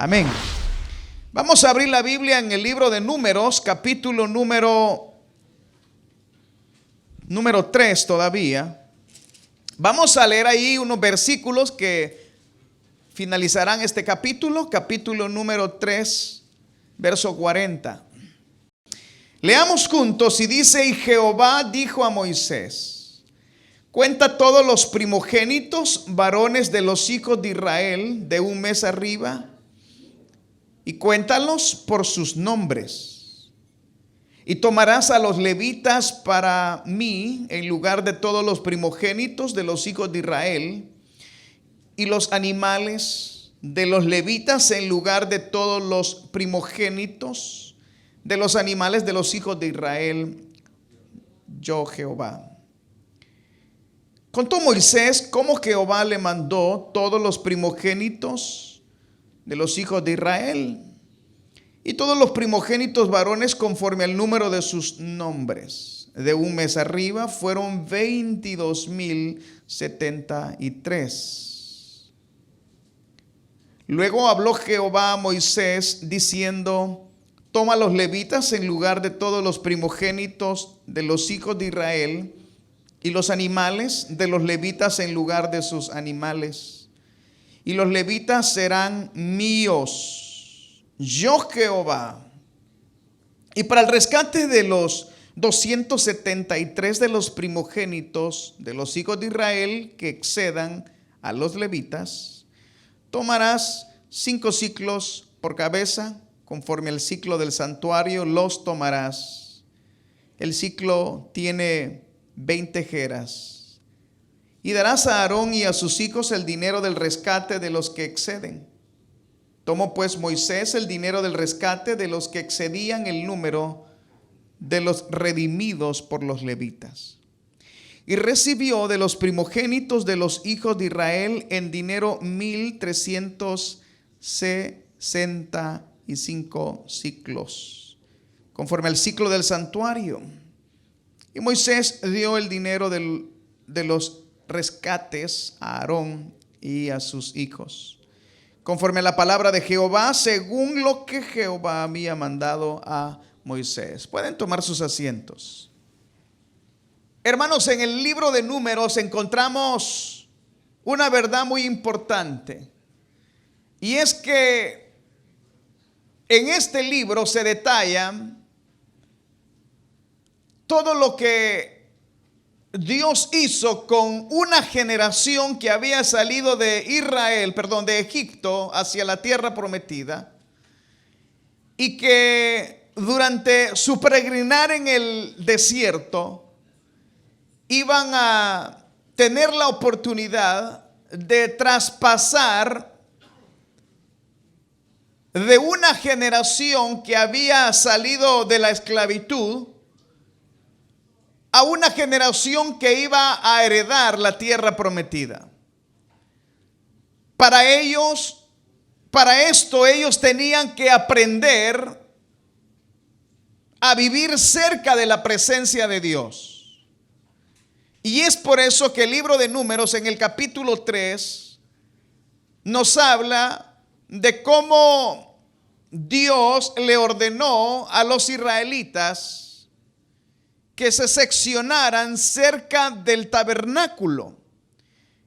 Amén. Vamos a abrir la Biblia en el libro de Números, capítulo número 3 todavía. Vamos a leer ahí unos versículos que finalizarán este capítulo número 3, verso 40. Leamos juntos y dice: y Jehová dijo a Moisés: cuenta todos los primogénitos varones de los hijos de Israel de un mes arriba, y cuéntalos por sus nombres. Y tomarás a los levitas para mí en lugar de todos los primogénitos de los hijos de Israel, y los animales de los levitas en lugar de todos los primogénitos de los animales de los hijos de Israel, yo Jehová. Contó Moisés cómo Jehová le mandó todos los primogénitos de los hijos de Israel, y todos los primogénitos varones conforme al número de sus nombres, de un mes arriba, fueron 22,073. Luego habló Jehová a Moisés diciendo: toma los levitas en lugar de todos los primogénitos de los hijos de Israel, y los animales de los levitas en lugar de sus animales. Y los levitas serán míos, yo Jehová. Y para el rescate de los 273 de los primogénitos de los hijos de Israel que excedan a los levitas, tomarás 5 siclos por cabeza, conforme al siclo del santuario los tomarás. El siclo tiene 20 jeras. Y darás a Aarón y a sus hijos el dinero del rescate de los que exceden. Tomó pues Moisés el dinero del rescate de los que excedían el número de los redimidos por los levitas. Y recibió de los primogénitos de los hijos de Israel en dinero 1,365 siclos, conforme al siclo del santuario. Y Moisés dio el dinero de los rescates a Aarón y a sus hijos, conforme a la palabra de Jehová, según lo que Jehová había mandado a Moisés. Pueden tomar sus asientos. Hermanos, en el libro de Números encontramos una verdad muy importante, y es que en este libro se detalla todo lo que Dios hizo con una generación que había salido de de Egipto hacia la tierra prometida, y que durante su peregrinar en el desierto iban a tener la oportunidad de traspasar de una generación que había salido de la esclavitud a una generación que iba a heredar la tierra prometida. Para esto ellos tenían que aprender a vivir cerca de la presencia de Dios. Y es por eso que el libro de Números en el capítulo 3 nos habla de cómo Dios le ordenó a los israelitas que se seccionaran cerca del tabernáculo.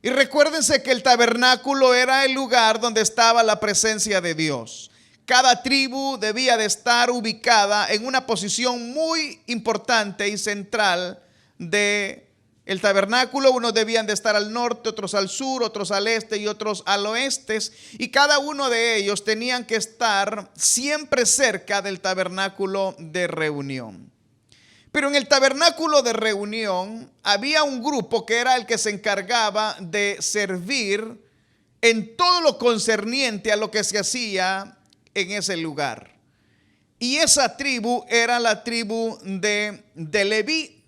Y recuérdense que el tabernáculo era el lugar donde estaba la presencia de Dios. Cada tribu debía de estar ubicada en una posición muy importante y central de el tabernáculo. Unos debían de estar al norte, otros al sur, otros al este y otros al oeste. Y cada uno de ellos tenían que estar siempre cerca del tabernáculo de reunión. Pero en el tabernáculo de reunión había un grupo que era el que se encargaba de servir en todo lo concerniente a lo que se hacía en ese lugar. Y esa tribu era la tribu de Leví.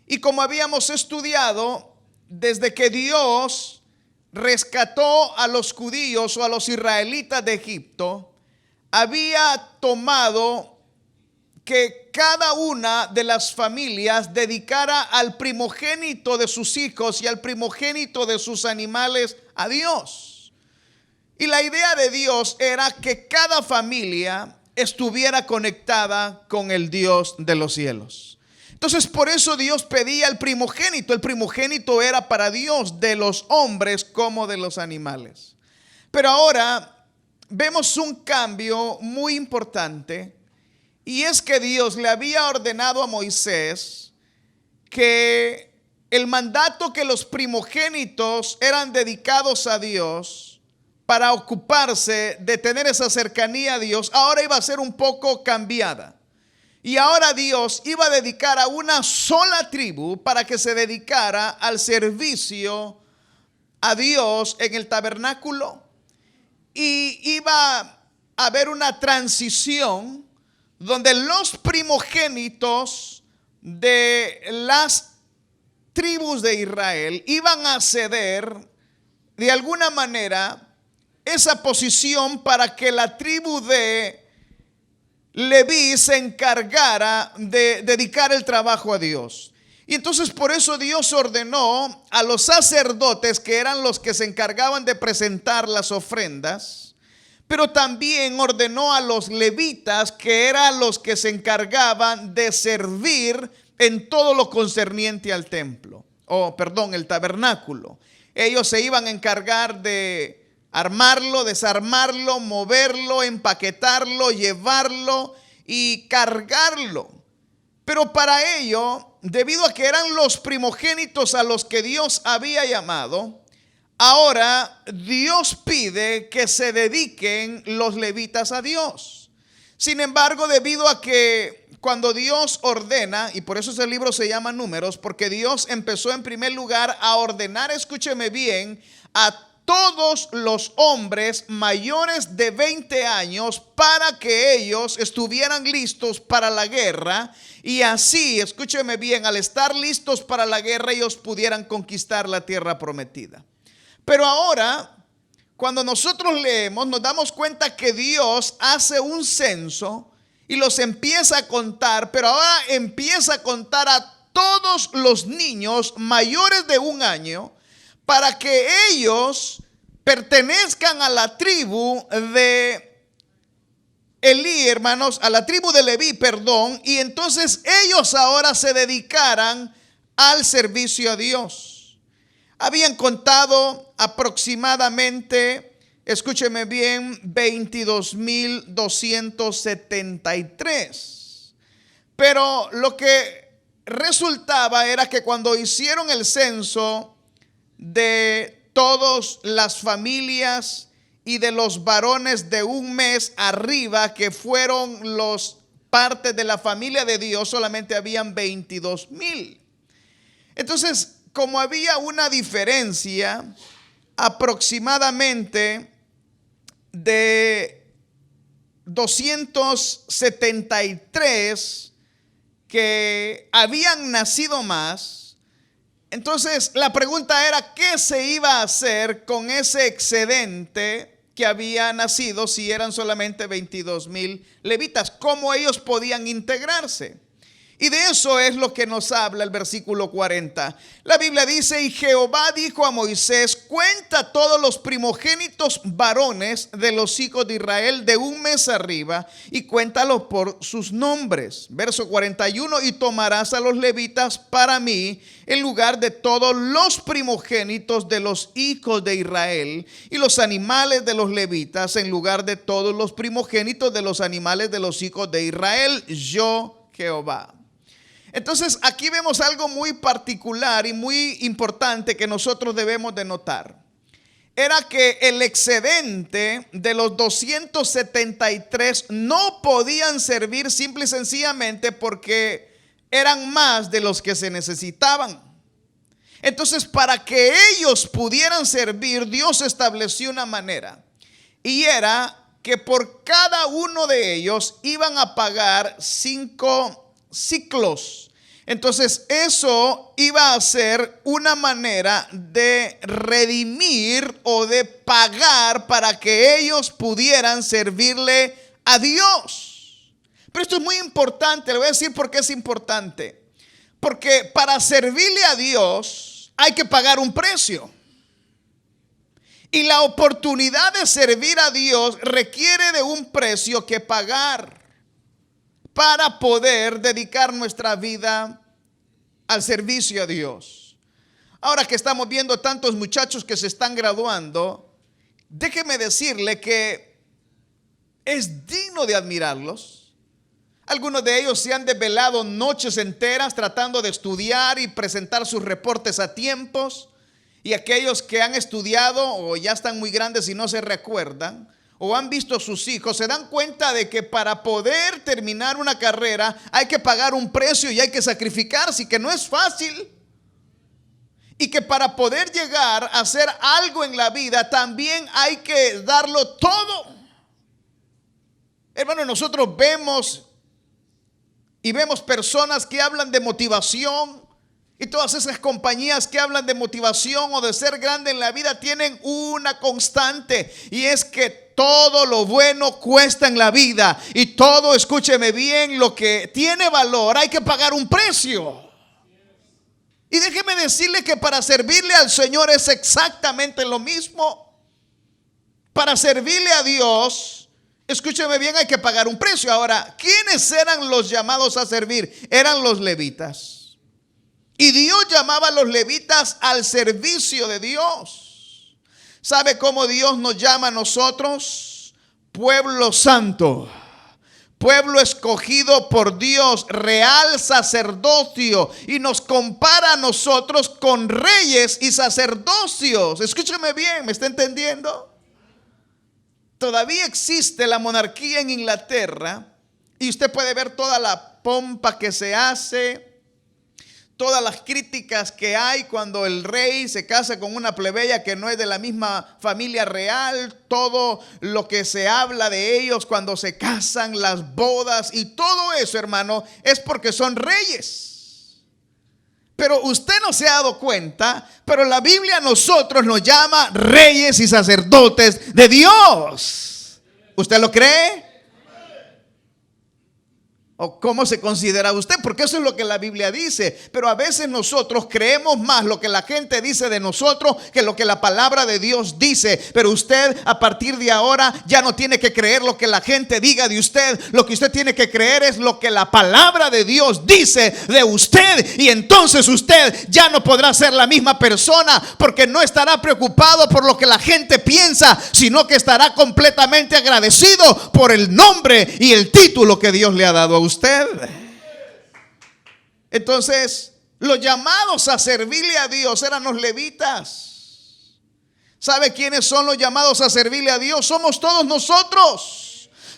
Y como habíamos estudiado, desde que Dios rescató a los judíos o a los israelitas de Egipto, había tomado que cada una de las familias dedicara al primogénito de sus hijos y al primogénito de sus animales a Dios. Y la idea de Dios era que cada familia estuviera conectada con el Dios de los cielos. Entonces, por eso Dios pedía el primogénito. El primogénito era para Dios, de los hombres como de los animales. Pero ahora vemos un cambio muy importante, y es que Dios le había ordenado a Moisés que el mandato que los primogénitos eran dedicados a Dios para ocuparse de tener esa cercanía a Dios, ahora iba a ser un poco cambiada. Y ahora Dios iba a dedicar a una sola tribu para que se dedicara al servicio a Dios en el tabernáculo. Y iba a haber una transición donde los primogénitos de las tribus de Israel iban a ceder de alguna manera esa posición para que la tribu de Leví se encargara de dedicar el trabajo a Dios. Y entonces por eso Dios ordenó a los sacerdotes, que eran los que se encargaban de presentar las ofrendas, pero también ordenó a los levitas, que eran los que se encargaban de servir en todo lo concerniente al templo, el tabernáculo. Ellos se iban a encargar de armarlo, desarmarlo, moverlo, empaquetarlo, llevarlo y cargarlo. Pero para ello, debido a que eran los primogénitos a los que Dios había llamado, ahora Dios pide que se dediquen los levitas a Dios. Sin embargo, debido a que cuando Dios ordena, y por eso ese libro se llama Números, porque Dios empezó en primer lugar a ordenar, escúcheme bien, a todos los hombres mayores de 20 años para que ellos estuvieran listos para la guerra, y así, escúcheme bien, al estar listos para la guerra ellos pudieran conquistar la tierra prometida. Pero ahora, cuando nosotros leemos, nos damos cuenta que Dios hace un censo y los empieza a contar, pero ahora empieza a contar a todos los niños mayores de 1 año, para que ellos pertenezcan a la tribu de Elí, hermanos, a la tribu de Leví, perdón, y entonces ellos ahora se dedicaran al servicio a Dios. Habían contado aproximadamente, escúcheme bien, 22,273. Pero lo que resultaba era que cuando hicieron el censo de todas las familias y de los varones de 1 mes arriba, que fueron los partes de la familia de Dios, solamente habían 22,000. Entonces, como había una diferencia aproximadamente de 273 que habían nacido más, entonces la pregunta era, ¿qué se iba a hacer con ese excedente que había nacido si eran solamente 22,000 levitas? ¿Cómo ellos podían integrarse? Y de eso es lo que nos habla el versículo 40. La Biblia dice: y Jehová dijo a Moisés: cuenta todos los primogénitos varones de los hijos de Israel de 1 mes arriba, y cuéntalos por sus nombres. Verso 41: y tomarás a los levitas para mí en lugar de todos los primogénitos de los hijos de Israel, y los animales de los levitas en lugar de todos los primogénitos de los animales de los hijos de Israel, yo Jehová. Entonces aquí vemos algo muy particular y muy importante que nosotros debemos de notar. Era que el excedente de los 273 no podían servir simple y sencillamente porque eran más de los que se necesitaban. Entonces, para que ellos pudieran servir, Dios estableció una manera, y era que por cada uno de ellos iban a pagar 5 ciclos. Entonces eso iba a ser una manera de redimir o de pagar para que ellos pudieran servirle a Dios. Pero esto es muy importante, le voy a decir por qué es importante. Porque para servirle a Dios hay que pagar un precio. Y la oportunidad de servir a Dios requiere de un precio que pagar para poder dedicar nuestra vida al servicio a Dios. Ahora que estamos viendo tantos muchachos que se están graduando, déjeme decirle que es digno de admirarlos. Algunos de ellos se han desvelado noches enteras tratando de estudiar y presentar sus reportes a tiempos. Y aquellos que han estudiado o ya están muy grandes y no se recuerdan, o han visto a sus hijos, se dan cuenta de que para poder terminar una carrera hay que pagar un precio y hay que sacrificarse, y que no es fácil. Y que para poder llegar a hacer algo en la vida también hay que darlo todo. Hermano, nosotros vemos personas que hablan de motivación. Y todas esas compañías que hablan de motivación o de ser grande en la vida tienen una constante, y es que todo lo bueno cuesta en la vida, y todo, escúcheme bien, lo que tiene valor hay que pagar un precio. Y déjeme decirle que para servirle al Señor es exactamente lo mismo. Para servirle a Dios, escúcheme bien, hay que pagar un precio. Ahora, ¿quiénes eran los llamados a servir? Eran los levitas. Y Dios llamaba a los levitas al servicio de Dios. ¿Sabe cómo Dios nos llama a nosotros? Pueblo santo, pueblo escogido por Dios, real sacerdocio. Y nos compara a nosotros con reyes y sacerdocios. Escúcheme bien, ¿me está entendiendo? Todavía existe la monarquía en Inglaterra, y usted puede ver toda la pompa que se hace, todas las críticas que hay cuando el rey se casa con una plebeya que no es de la misma familia real, todo lo que se habla de ellos cuando se casan, las bodas y todo eso, hermano, es porque son reyes. Pero usted no se ha dado cuenta, pero la Biblia a nosotros nos llama reyes y sacerdotes de Dios. ¿Usted lo cree? ¿O cómo se considera usted? Porque eso es lo que la Biblia dice. Pero a veces nosotros creemos más lo que la gente dice de nosotros que lo que la palabra de Dios dice. Pero usted a partir de ahora ya no tiene que creer lo que la gente diga de usted. Lo que usted tiene que creer es lo que la palabra de Dios dice de usted. Y entonces usted ya no podrá ser la misma persona, porque no estará preocupado por lo que la gente piensa, sino que estará completamente agradecido por el nombre y el título que Dios le ha dado a usted. Entonces, los llamados a servirle a Dios eran los levitas. ¿Sabe quiénes son los llamados a servirle a Dios? Somos todos nosotros.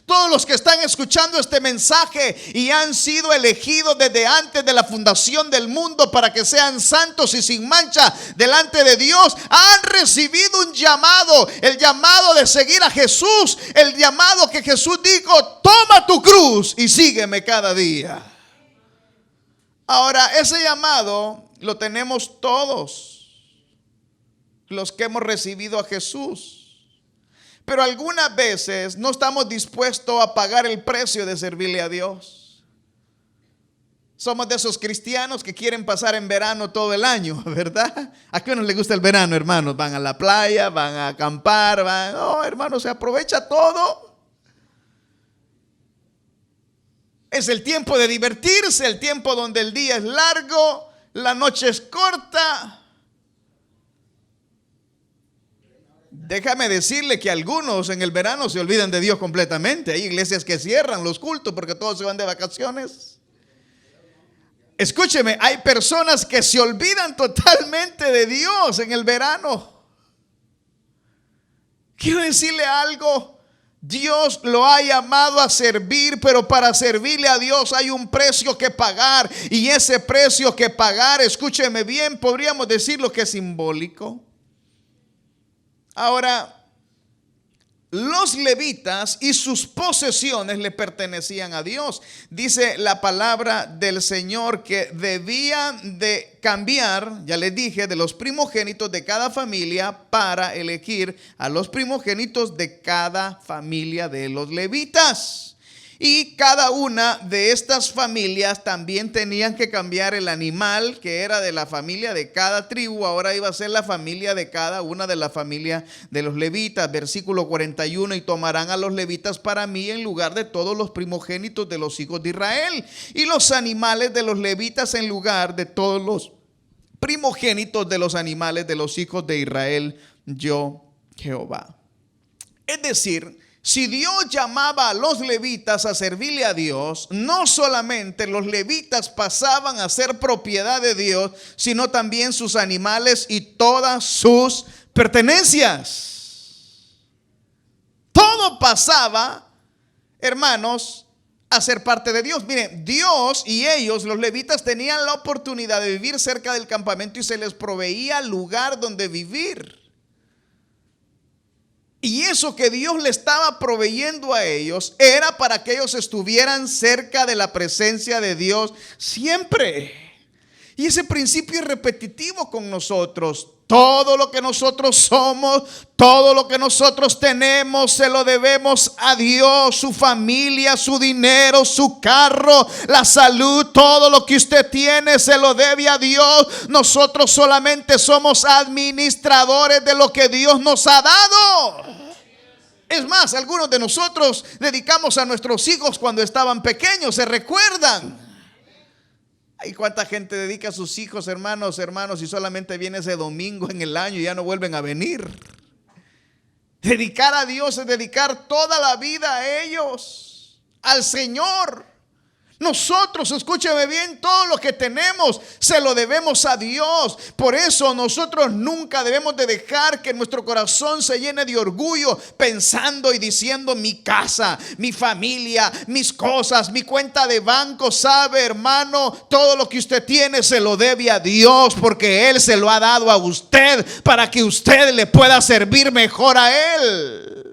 Todos los que están escuchando este mensaje y han sido elegidos desde antes de la fundación del mundo para que sean santos y sin mancha delante de Dios, han recibido un llamado, el llamado de seguir a Jesús, el llamado que Jesús dijo: toma tu cruz y sígueme cada día. Ahora, ese llamado lo tenemos todos los que hemos recibido a Jesús. Pero algunas veces no estamos dispuestos a pagar el precio de servirle a Dios. Somos de esos cristianos que quieren pasar en verano todo el año, ¿verdad? ¿A qué no les gusta el verano, hermanos? Van a la playa, van a acampar, no, hermanos, se aprovecha todo. Es el tiempo de divertirse, el tiempo donde el día es largo, la noche es corta. Déjame decirle que algunos en el verano se olvidan de Dios completamente. Hay iglesias que cierran los cultos porque todos se van de vacaciones. Escúcheme, hay personas que se olvidan totalmente de Dios en el verano. Quiero decirle algo. Dios lo ha llamado a servir, pero para servirle a Dios hay un precio que pagar. Y ese precio que pagar, escúcheme bien, podríamos decir lo que es simbólico. Ahora, los levitas y sus posesiones le pertenecían a Dios. Dice la palabra del Señor que debían de cambiar, ya les dije, de los primogénitos de cada familia para elegir a los primogénitos de cada familia de los levitas. Y cada una de estas familias también tenían que cambiar el animal que era de la familia de cada tribu. Ahora iba a ser la familia de cada una de la familia de los levitas. Versículo 41, y tomarán a los levitas para mí en lugar de todos los primogénitos de los hijos de Israel, y los animales de los levitas en lugar de todos los primogénitos de los animales de los hijos de Israel, yo Jehová. Es decir, si Dios llamaba a los levitas a servirle a Dios, no solamente los levitas pasaban a ser propiedad de Dios, sino también sus animales y todas sus pertenencias. Todo pasaba, hermanos, a ser parte de Dios. Miren, Dios y ellos, los levitas, tenían la oportunidad de vivir cerca del campamento y se les proveía lugar donde vivir. Y eso que Dios le estaba proveyendo a ellos era para que ellos estuvieran cerca de la presencia de Dios siempre. Y ese principio es repetitivo con nosotros. Todo lo que nosotros somos, todo lo que nosotros tenemos, se lo debemos a Dios. Su familia, su dinero, su carro, la salud, todo lo que usted tiene se lo debe a Dios. Nosotros solamente somos administradores de lo que Dios nos ha dado. Es más, algunos de nosotros dedicamos a nuestros hijos cuando estaban pequeños, ¿se recuerdan? ¿Y cuánta gente dedica a sus hijos, hermanos, y solamente viene ese domingo en el año y ya no vuelven a venir? Dedicar a Dios es dedicar toda la vida a ellos, al Señor. Nosotros, escúcheme bien, todo lo que tenemos se lo debemos a Dios. Por eso nosotros nunca debemos de dejar que nuestro corazón se llene de orgullo pensando y diciendo: mi casa, mi familia, mis cosas, mi cuenta de banco. Sabe, hermano, todo lo que usted tiene se lo debe a Dios, porque Él se lo ha dado a usted para que usted le pueda servir mejor a Él.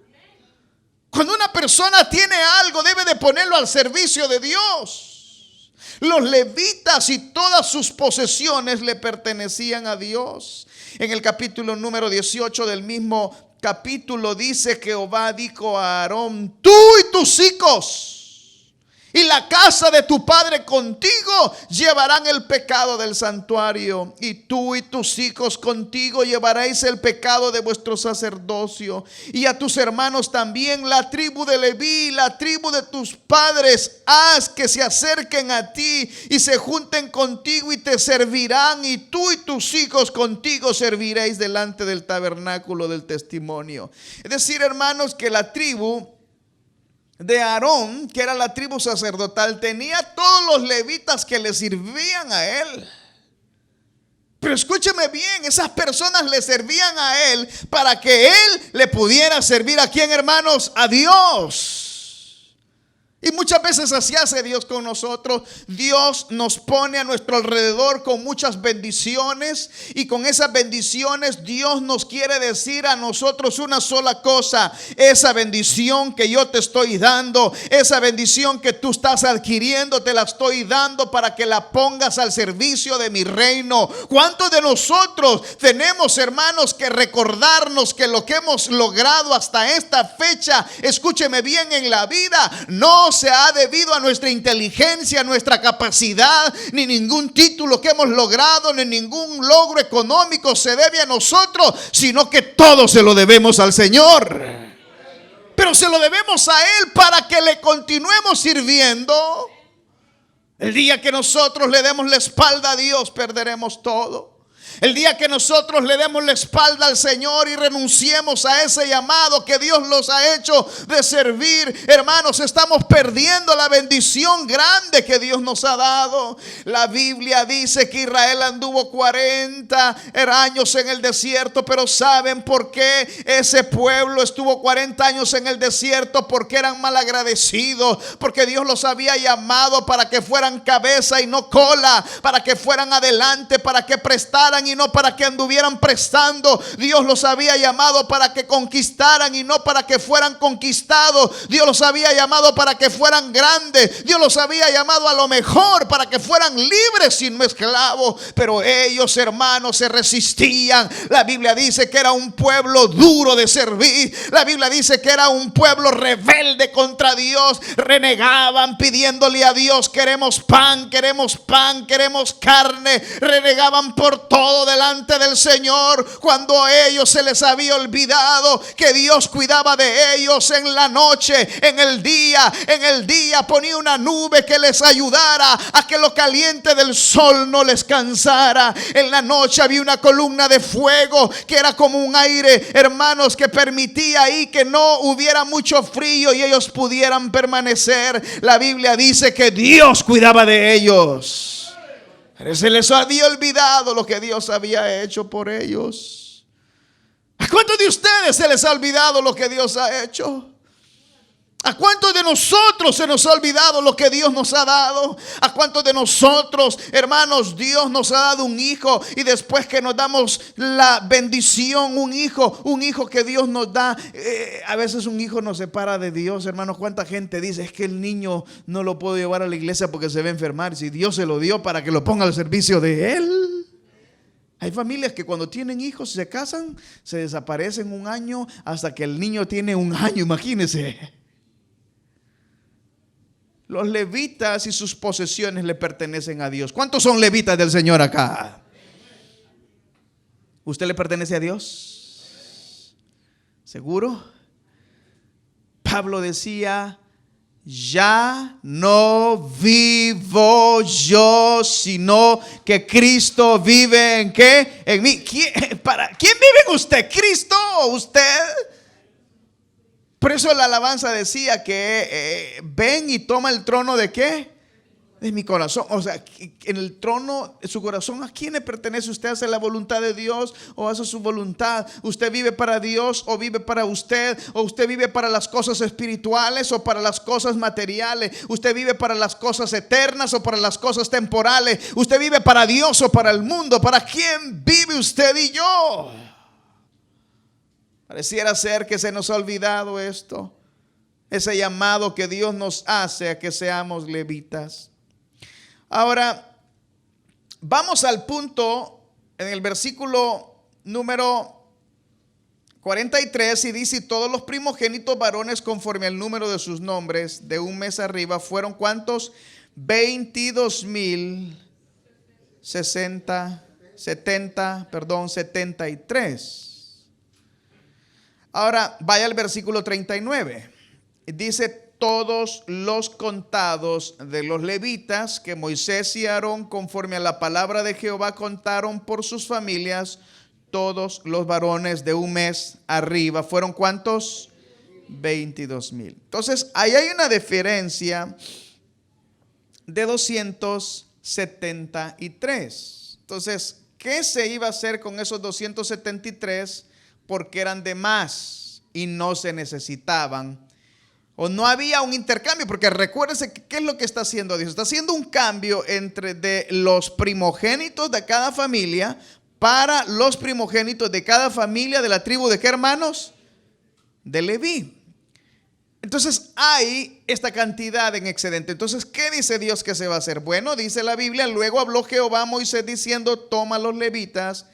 Cuando una persona tiene algo, debe de ponerlo al servicio de Dios. Los levitas y todas sus posesiones le pertenecían a Dios. En el capítulo número 18 del mismo capítulo dice: Jehová dijo a Aarón: tú y tus hijos y la casa de tu padre contigo llevarán el pecado del santuario, y tú y tus hijos contigo llevaréis el pecado de vuestro sacerdocio, y a tus hermanos también, la tribu de Leví, la tribu de tus padres, haz que se acerquen a ti y se junten contigo y te servirán, y tú y tus hijos contigo serviréis delante del tabernáculo del testimonio. Es decir, hermanos, que la tribu de Aarón, que era la tribu sacerdotal, tenía todos los levitas que le servían a él. Pero escúcheme bien, esas personas le servían a él para que él le pudiera servir ¿a quién, hermanos? A Dios. Y muchas veces así hace Dios con nosotros. Dios nos pone a nuestro alrededor con muchas bendiciones, y con esas bendiciones Dios nos quiere decir a nosotros una sola cosa: esa bendición que yo te estoy dando, esa bendición que tú estás adquiriendo, te la estoy dando para que la pongas al servicio de mi reino. ¿Cuántos de nosotros tenemos, hermanos, que recordarnos que lo que hemos logrado hasta esta fecha, escúcheme bien, en la vida no se ha debido a nuestra inteligencia, nuestra capacidad, ni ningún título que hemos logrado, ni ningún logro económico se debe a nosotros, sino que todo se lo debemos al Señor? Pero se lo debemos a Él para que le continuemos sirviendo. El día que nosotros le demos la espalda a Dios, perderemos todo. El día que nosotros le demos la espalda al Señor y renunciemos a ese llamado que Dios nos ha hecho de servir, hermanos, estamos perdiendo la bendición grande que Dios nos ha dado. La Biblia dice que Israel anduvo 40 años en el desierto, pero ¿saben por qué ese pueblo estuvo 40 años en el desierto? Porque eran malagradecidos, porque Dios los había llamado para que fueran cabeza y no cola, para que fueran adelante, para que prestaran prestaran y no para que anduvieran prestando. Dios los había llamado para que conquistaran y no para que fueran conquistados. Dios los había llamado para que fueran grandes. Dios los había llamado a lo mejor para que fueran libres y no esclavos. Pero ellos, hermanos, se resistían. La Biblia dice que era un pueblo duro de servir. La Biblia dice que era un pueblo rebelde contra Dios. Renegaban pidiéndole a Dios: queremos pan, queremos pan, queremos carne. Renegaban por todo delante del Señor, cuando a ellos se les había olvidado que Dios cuidaba de ellos en la noche, en el día ponía una nube que les ayudara a que lo caliente del sol no les cansara. En la noche había una columna de fuego que era como un aire, hermanos, que permitía ahí que no hubiera mucho frío y ellos pudieran permanecer. La Biblia dice que Dios cuidaba de ellos, pero se les había olvidado lo que Dios había hecho por ellos. ¿A cuántos de ustedes se les ha olvidado lo que Dios ha hecho? ¿A cuántos de nosotros se nos ha olvidado lo que Dios nos ha dado? ¿A cuántos de nosotros, hermanos, Dios nos ha dado un hijo y después que nos damos la bendición, un hijo que Dios nos da, a veces un hijo nos separa de Dios, hermanos? ¿Cuánta gente dice: es que el niño no lo puedo llevar a la iglesia porque se va a enfermar, si Dios se lo dio para que lo ponga al servicio de Él? Hay familias que cuando tienen hijos, se casan, se desaparecen un año hasta que el niño tiene un año, imagínense. Los levitas y sus posesiones le pertenecen a Dios. ¿Cuántos son levitas del Señor acá? ¿Usted le pertenece a Dios? ¿Seguro? Pablo decía: ya no vivo yo, sino que Cristo vive ¿en qué? En mí. ¿Quién vive en usted? ¿Cristo o usted? Por eso la alabanza decía que ven y toma el trono ¿de qué? De mi corazón. O sea, en el trono de su corazón, ¿a quién le pertenece? ¿Usted hace la voluntad de Dios o hace su voluntad? ¿Usted vive para Dios o vive para usted? ¿O usted vive para las cosas espirituales o para las cosas materiales? ¿Usted vive para las cosas eternas o para las cosas temporales? ¿Usted vive para Dios o para el mundo? ¿Para quién vive usted y yo? Pareciera ser que se nos ha olvidado esto, ese llamado que Dios nos hace a que seamos levitas. Ahora, vamos al punto en el versículo número 43 y dice: y todos los primogénitos varones conforme al número de sus nombres, de un mes arriba, fueron ¿cuántos? 73. Ahora vaya al versículo 39. Dice: todos los contados de los levitas que Moisés y Aarón conforme a la palabra de Jehová contaron por sus familias, todos los varones de un mes arriba, ¿fueron cuántos? 22,000. Entonces ahí hay una diferencia de 273. Entonces, ¿qué se iba a hacer con esos 273? Porque eran de más y no se necesitaban, o no había un intercambio. Porque recuérdense, ¿qué es lo que está haciendo Dios? Está haciendo un cambio entre de los primogénitos de cada familia para los primogénitos de cada familia de la tribu de ¿qué, hermanos? De Leví. Entonces hay esta cantidad en excedente. Entonces, ¿qué dice Dios que se va a hacer? Bueno, dice la Biblia: luego habló Jehová a Moisés diciendo: toma a los levitas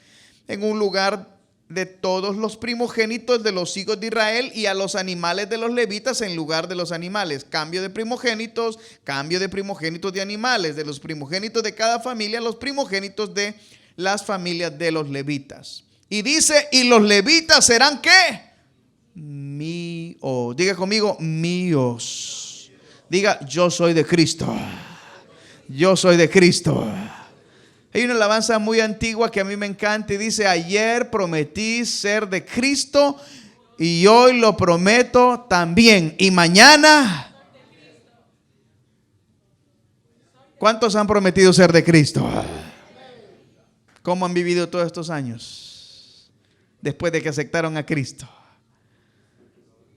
en un lugar de todos los primogénitos de los hijos de Israel, y a los animales de los levitas en lugar de los animales. Cambio de primogénitos de animales, de los primogénitos de cada familia, los primogénitos de las familias de los levitas. Y dice: y los levitas serán ¿qué? Míos. Diga conmigo: míos. Diga: yo soy de Cristo. Yo soy de Cristo. Hay una alabanza muy antigua que a mí me encanta y dice: ayer prometí ser de Cristo y hoy lo prometo también, y mañana. ¿Cuántos han prometido ser de Cristo? ¿Cómo han vivido todos estos años después de que aceptaron a Cristo?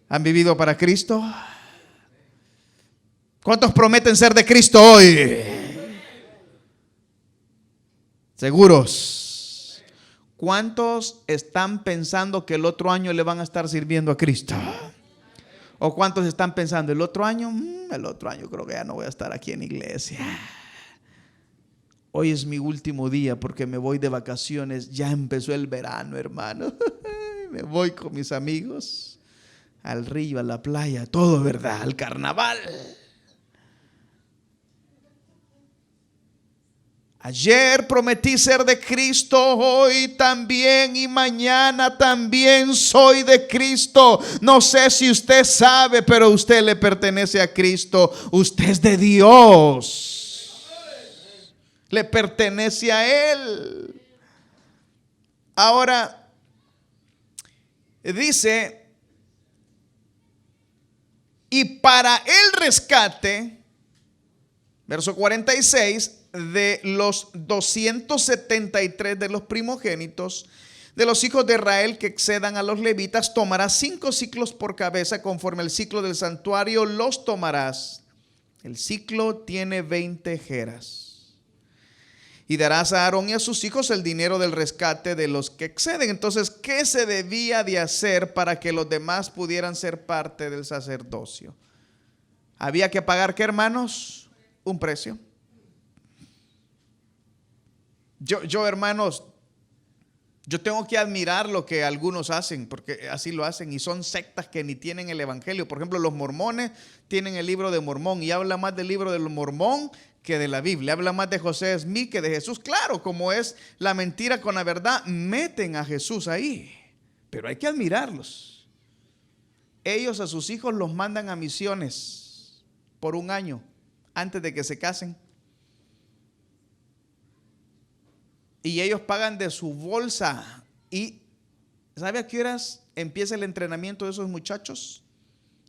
¿Han vivido para Cristo? ¿Cuántos prometen ser de Cristo hoy? ¿Seguros? ¿Cuántos están pensando que el otro año le van a estar sirviendo a Cristo? ¿O cuántos están pensando el otro año creo que ya no voy a estar aquí en iglesia? Hoy es mi último día porque me voy de vacaciones. Ya empezó el verano, hermano. Me voy con mis amigos al río, a la playa, todo, ¿verdad? Al carnaval. Ayer prometí ser de Cristo, hoy también y mañana también soy de Cristo. No sé si usted sabe, pero usted le pertenece a Cristo. Usted es de Dios. Le pertenece a Él. Ahora, dice, y para el rescate, verso 46, de los 273 de los primogénitos de los hijos de Israel que excedan a los levitas, tomarás 5 siclos por cabeza, conforme el ciclo del santuario los tomarás. El ciclo tiene 20 jeras. Y darás a Aarón y a sus hijos el dinero del rescate de los que exceden. Entonces, ¿qué se debía de hacer para que los demás pudieran ser parte del sacerdocio? Había que pagar, ¿qué, hermanos? Un precio. Yo, hermanos, yo tengo que admirar lo que algunos hacen, porque así lo hacen, y son sectas que ni tienen el evangelio. Por ejemplo, los mormones tienen el libro de Mormón y habla más del libro de Mormón que de la Biblia. Habla más de José Smith que de Jesús. Claro, como es la mentira con la verdad, meten a Jesús ahí, pero hay que admirarlos. Ellos a sus hijos los mandan a misiones por un año antes de que se casen. Y ellos pagan de su bolsa. ¿Y sabe a qué horas empieza el entrenamiento de esos muchachos?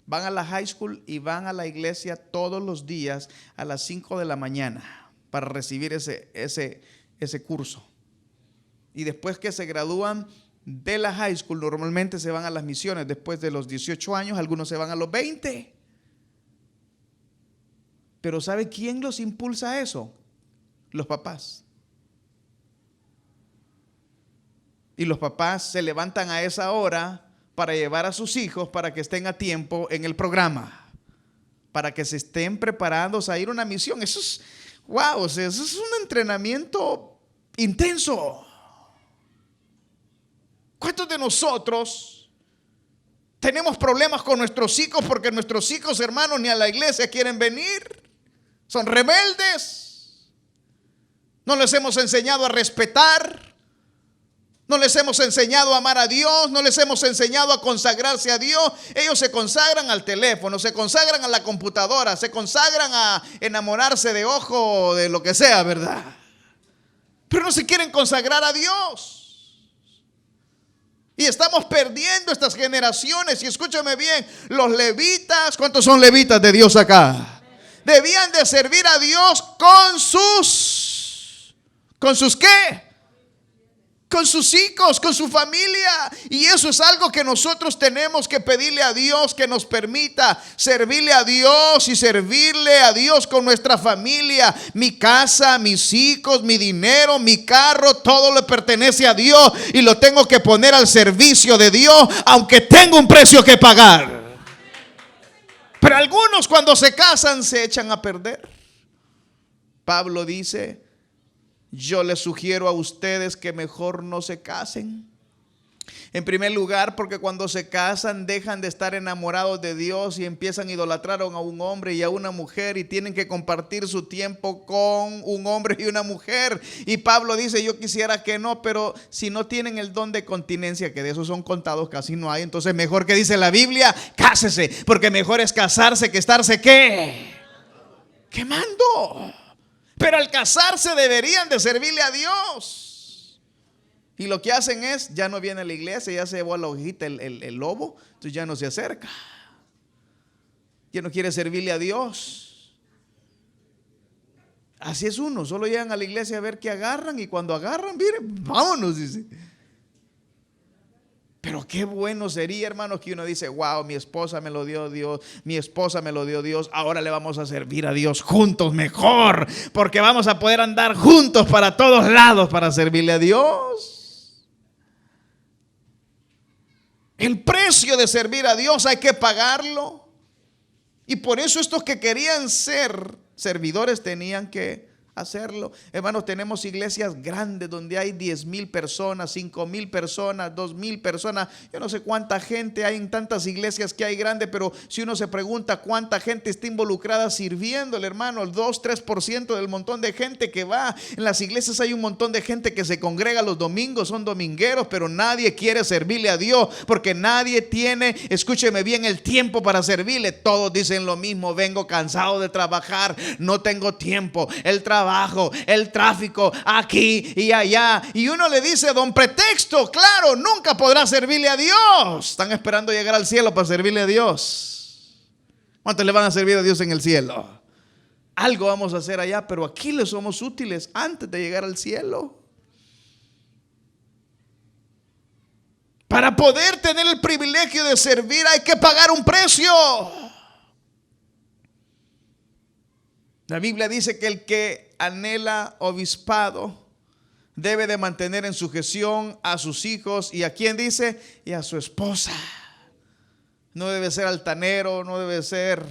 Van a la high school y van a la iglesia todos los días a las 5 de la mañana para recibir ese curso. Y después que se gradúan de la high school, normalmente se van a las misiones después de los 18 años, algunos se van a los 20. Pero ¿sabe quién los impulsa a eso? Los papás. Y los papás se levantan a esa hora para llevar a sus hijos para que estén a tiempo en el programa, para que se estén preparados a ir a una misión. Eso es, wow, o sea, eso es un entrenamiento intenso. ¿Cuántos de nosotros tenemos problemas con nuestros hijos porque nuestros hijos, hermanos, ni a la iglesia quieren venir? Son rebeldes. No les hemos enseñado a respetar. No les hemos enseñado a amar a Dios, no les hemos enseñado a consagrarse a Dios. Ellos se consagran al teléfono, se consagran a la computadora, se consagran a enamorarse de ojo o de lo que sea, ¿verdad? Pero no se quieren consagrar a Dios. Y estamos perdiendo estas generaciones. Y escúchame bien, los levitas, ¿cuántos son levitas de Dios acá? Debían de servir a Dios ¿con sus qué? Con sus hijos, con su familia. Y eso es algo que nosotros tenemos que pedirle a Dios, que nos permita servirle a Dios y servirle a Dios con nuestra familia. Mi casa, mis hijos, mi dinero, mi carro, todo le pertenece a Dios y lo tengo que poner al servicio de Dios, aunque tenga un precio que pagar. Pero algunos cuando se casan se echan a perder. Pablo dice: yo les sugiero a ustedes que mejor no se casen. En primer lugar, porque cuando se casan dejan de estar enamorados de Dios y empiezan a idolatrar a un hombre y a una mujer y tienen que compartir su tiempo con un hombre y una mujer. Y Pablo dice: yo quisiera que no, pero si no tienen el don de continencia, que de esos son contados, casi no hay, entonces mejor, que dice la Biblia, cásese, porque mejor es casarse que estarse ¿qué? Quemando. Pero al casarse deberían de servirle a Dios. Y lo que hacen es, ya no viene a la iglesia, ya se llevó a la hojita el lobo, entonces ya no se acerca. Ya no quiere servirle a Dios. Así es uno, solo llegan a la iglesia a ver qué agarran, y cuando agarran, miren, vámonos, dice. Pero qué bueno sería, hermanos, que uno dice: wow, mi esposa me lo dio Dios, mi esposa me lo dio Dios, ahora le vamos a servir a Dios juntos mejor, porque vamos a poder andar juntos para todos lados para servirle a Dios. El precio de servir a Dios hay que pagarlo. Y por eso estos que querían ser servidores tenían que hacerlo. Hermanos, tenemos iglesias grandes donde hay 10,000 personas, 5,000 personas, 2,000 personas. Yo no sé cuánta gente hay en tantas iglesias que hay grandes, pero si uno se pregunta cuánta gente está involucrada sirviéndole, hermano, el 2-3% del montón de gente que va. En las iglesias hay un montón de gente que se congrega los domingos, son domingueros, pero nadie quiere servirle a Dios porque nadie tiene, escúcheme bien, el tiempo para servirle. Todos dicen lo mismo: vengo cansado de trabajar, no tengo tiempo, el trabajo, el tráfico, aquí y allá. Y uno le dice: don pretexto, claro, nunca podrá servirle a Dios. Están esperando llegar al cielo para servirle a Dios. ¿Cuántos le van a servir a Dios en el cielo? Algo vamos a hacer allá, pero aquí le somos útiles antes de llegar al cielo. Para poder tener el privilegio de servir hay que pagar un precio. La Biblia dice que el que anhela obispado debe de mantener en sujeción a sus hijos. ¿Y a quién dice? Y a su esposa. No debe ser altanero, no debe ser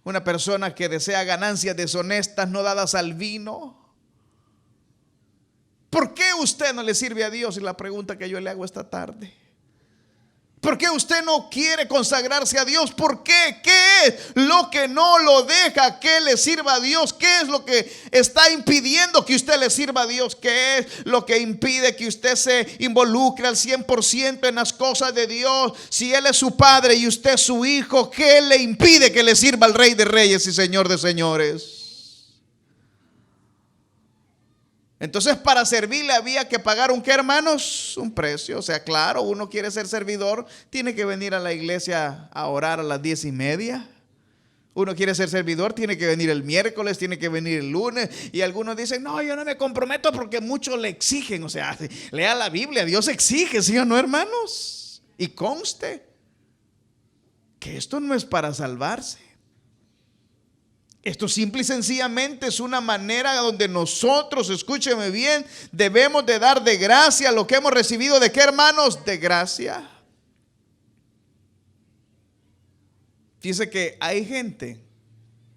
una persona que desea ganancias deshonestas, no dadas al vino. ¿Por qué usted no le sirve a Dios? Es la pregunta que yo le hago esta tarde. ¿Por qué usted no quiere consagrarse a Dios? ¿Por qué? ¿Qué es lo que no lo deja que le sirva a Dios? ¿Qué es lo que está impidiendo que usted le sirva a Dios? ¿Qué es lo que impide que usted se involucre al 100% en las cosas de Dios? Si Él es su padre y usted es su hijo, ¿qué le impide que le sirva al Rey de Reyes y Señor de Señores? Entonces, para servirle había que pagar ¿un qué, hermanos? Un precio. O sea, claro, uno quiere ser servidor, tiene que venir a la iglesia a orar a las 10:30. Uno quiere ser servidor, tiene que venir el miércoles, tiene que venir el lunes. Y algunos dicen: no, yo no me comprometo porque muchos le exigen. O sea, lea la Biblia, Dios exige, ¿sí o no, hermanos? Y conste que esto no es para salvarse. Esto simple y sencillamente es una manera donde nosotros, escúcheme bien, debemos de dar de gracia lo que hemos recibido. ¿De qué, hermanos? De gracia. Dice que hay gente,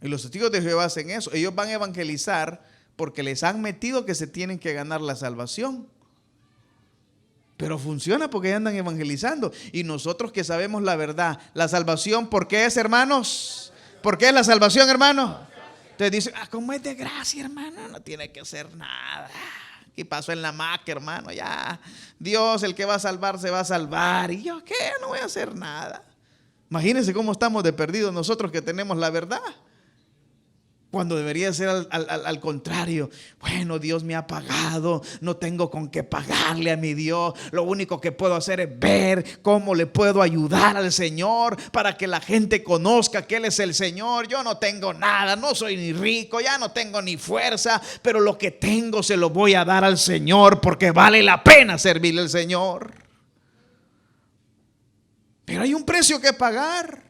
y los testigos de Jehová hacen eso. Ellos van a evangelizar porque les han metido que se tienen que ganar la salvación. Pero funciona porque andan evangelizando. Y nosotros que sabemos la verdad, la salvación, ¿por qué es, hermanos? ¿Por qué es la salvación, hermano? Entonces dice: ¿cómo es de gracia, hermano? No tiene que hacer nada. ¿Qué pasó en la Mac, hermano? Ya, Dios, el que va a salvar, se va a salvar. ¿Y yo qué? No voy a hacer nada. Imagínense cómo estamos de perdidos nosotros que tenemos la verdad. Cuando debería ser al contrario. Bueno, Dios me ha pagado, no tengo con qué pagarle a mi Dios. Lo único que puedo hacer es ver cómo le puedo ayudar al Señor para que la gente conozca que Él es el Señor. Yo no tengo nada, no soy ni rico, ya no tengo ni fuerza, pero lo que tengo se lo voy a dar al Señor porque vale la pena servirle al Señor. Pero hay un precio que pagar.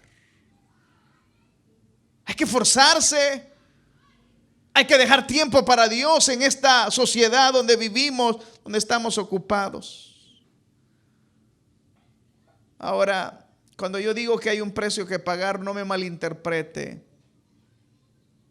Hay que esforzarse. Hay que dejar tiempo para Dios en esta sociedad donde vivimos, donde estamos ocupados. Ahora, cuando yo digo que hay un precio que pagar, no me malinterprete.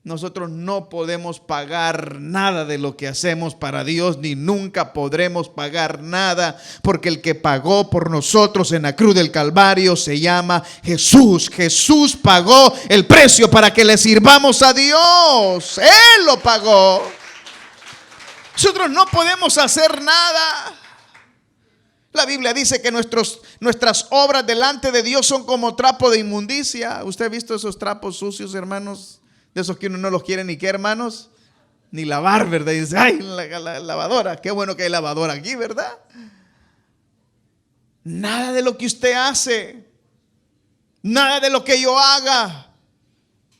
Nosotros no podemos pagar nada de lo que hacemos para Dios, ni nunca podremos pagar nada, porque el que pagó por nosotros en la cruz del Calvario se llama Jesús. Jesús pagó el precio para que le sirvamos a Dios. Él lo pagó. Nosotros no podemos hacer nada. La Biblia dice que nuestras obras delante de Dios son como trapo de inmundicia. ¿Usted ha visto esos trapos sucios, hermanos? De esos que uno no los quiere ni qué, hermanos, ni lavar, ¿verdad? Y dice: ay, la lavadora, qué bueno que hay lavadora aquí, ¿verdad? Nada de lo que usted hace, nada de lo que yo haga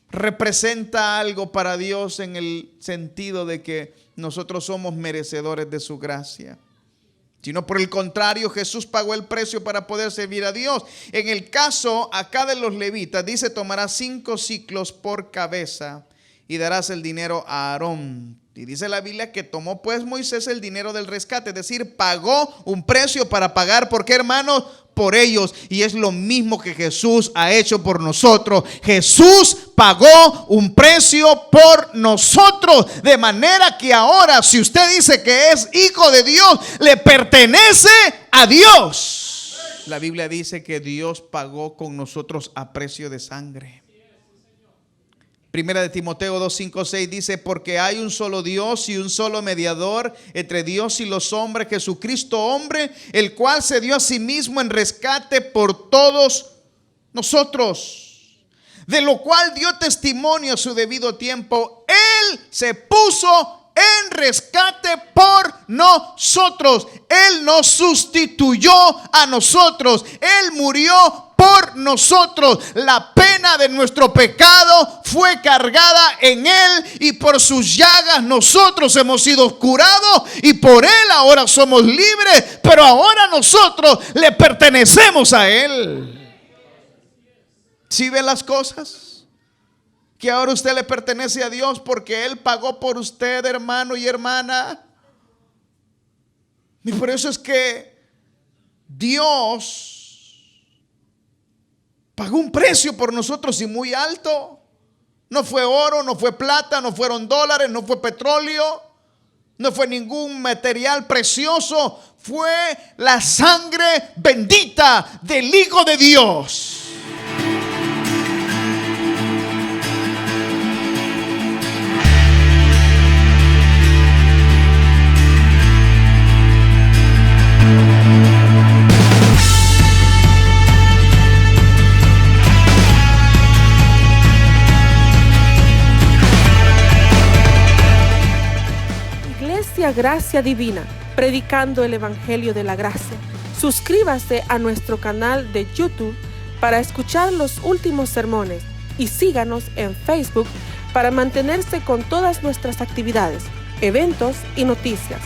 representa algo para Dios en el sentido de que nosotros somos merecedores de su gracia. Sino por el contrario, Jesús pagó el precio para poder servir a Dios. En el caso acá de los levitas, dice: tomará 5 siclos por cabeza y darás el dinero a Aarón. Y dice la Biblia que tomó pues Moisés el dinero del rescate, es decir, pagó un precio para pagar. ¿Por qué, hermanos? Por ellos. Y es lo mismo que Jesús ha hecho por nosotros. Jesús pagó un precio por nosotros, de manera que ahora, si usted dice que es hijo de Dios, le pertenece a Dios. La Biblia dice que Dios pagó con nosotros a precio de sangre. Primera de Timoteo 2, 5, 6 dice: porque hay un solo Dios y un solo mediador entre Dios y los hombres, Jesucristo hombre, el cual se dio a sí mismo en rescate por todos nosotros, de lo cual dio testimonio a su debido tiempo. Él se puso en rescate por nosotros. Él nos sustituyó a nosotros. Él murió por nosotros. La pena de nuestro pecado fue cargada en Él, y por sus llagas nosotros hemos sido curados, y por Él ahora somos libres. Pero ahora nosotros le pertenecemos a Él. ¿Sí ven las cosas? Que ahora usted le pertenece a Dios porque Él pagó por usted, hermano y hermana. Y por eso es que Dios pagó un precio por nosotros, y muy alto. No fue oro, no fue plata, no fueron dólares, no fue petróleo, no fue ningún material precioso. Fue la sangre bendita del Hijo de Dios. Gracia Divina, predicando el Evangelio de la Gracia. Suscríbase a nuestro canal de YouTube para escuchar los últimos sermones, y síganos en Facebook para mantenerse con todas nuestras actividades, eventos y noticias.